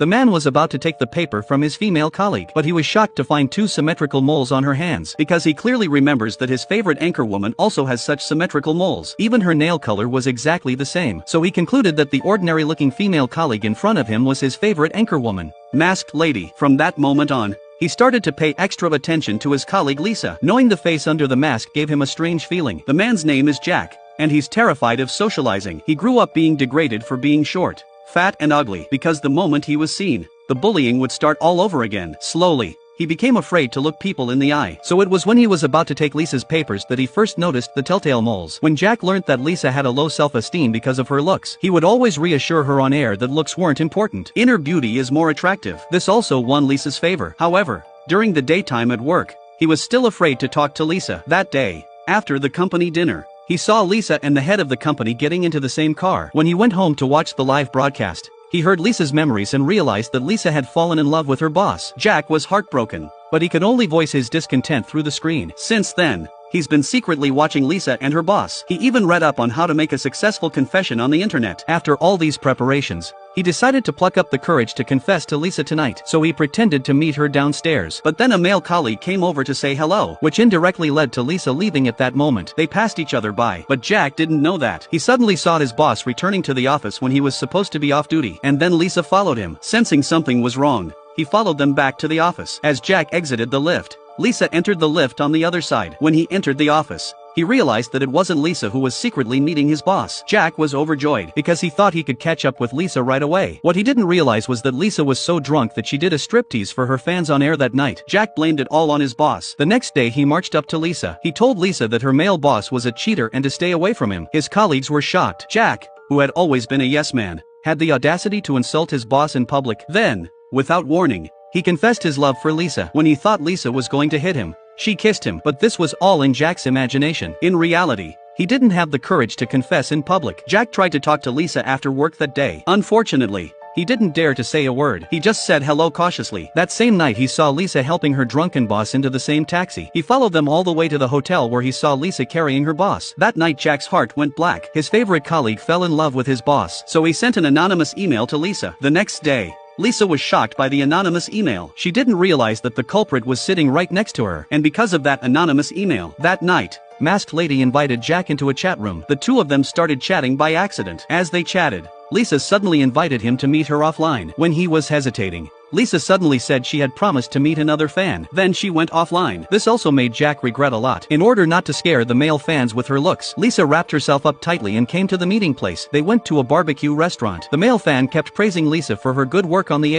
The man was about to take the paper from his female colleague, but he was shocked to find two symmetrical moles on her hands, because he clearly remembers that his favorite anchorwoman also has such symmetrical moles. Even her nail color was exactly the same, so he concluded that the ordinary-looking female colleague in front of him was his favorite anchorwoman. Masked lady. From that moment on, he started to pay extra attention to his colleague Lisa. Knowing the face under the mask gave him a strange feeling. The man's name is Jack, and he's terrified of socializing. He grew up being degraded for being short, fat and ugly, because the moment he was seen, the bullying would start all over again. Slowly, he became afraid to look people in the eye. So it was when he was about to take Lisa's papers that he first noticed the telltale moles. When Jack learnt that Lisa had a low self-esteem because of her looks, he would always reassure her on air that looks weren't important. Inner beauty is more attractive. This also won Lisa's favor. However, during the daytime at work, he was still afraid to talk to Lisa. That day, after the company dinner, he saw Lisa and the head of the company getting into the same car. When he went home to watch the live broadcast, he heard Lisa's memories and realized that Lisa had fallen in love with her boss. Jack was heartbroken, but he could only voice his discontent through the screen. Since then, he's been secretly watching Lisa and her boss. He even read up on how to make a successful confession on the internet. After all these preparations, he decided to pluck up the courage to confess to Lisa tonight, so he pretended to meet her downstairs. But then a male colleague came over to say hello, which indirectly led to Lisa leaving at that moment. They passed each other by, but Jack didn't know that. He suddenly saw his boss returning to the office when he was supposed to be off duty, and then Lisa followed him. Sensing something was wrong, he followed them back to the office. As Jack exited the lift, Lisa entered the lift on the other side. When he entered the office, he realized that it wasn't Lisa who was secretly meeting his boss. Jack was overjoyed, because he thought he could catch up with Lisa right away. What he didn't realize was that Lisa was so drunk that she did a striptease for her fans on air that night. Jack blamed it all on his boss. The next day he marched up to Lisa. He told Lisa that her male boss was a cheater and to stay away from him. His colleagues were shocked. Jack, who had always been a yes man, had the audacity to insult his boss in public. Then, without warning, he confessed his love for Lisa. When he thought Lisa was going to hit him, she kissed him. But this was all in Jack's imagination. In reality, he didn't have the courage to confess in public. Jack tried to talk to Lisa after work that day. Unfortunately, he didn't dare to say a word. He just said hello cautiously. That same night he saw Lisa helping her drunken boss into the same taxi. He followed them all the way to the hotel where he saw Lisa carrying her boss. That night Jack's heart went black. His favorite colleague fell in love with his boss, so he sent an anonymous email to Lisa. The next day, Lisa was shocked by the anonymous email. She didn't realize that the culprit was sitting right next to her, and because of that anonymous email, that night, Masked Lady invited Jack into a chat room. The two of them started chatting by accident. As they chatted, Lisa suddenly invited him to meet her offline. When he was hesitating, Lisa suddenly said she had promised to meet another fan. Then she went offline. This also made Jack regret a lot. In order not to scare the male fans with her looks, Lisa wrapped herself up tightly and came to the meeting place. They went to a barbecue restaurant. The male fan kept praising Lisa for her good work on the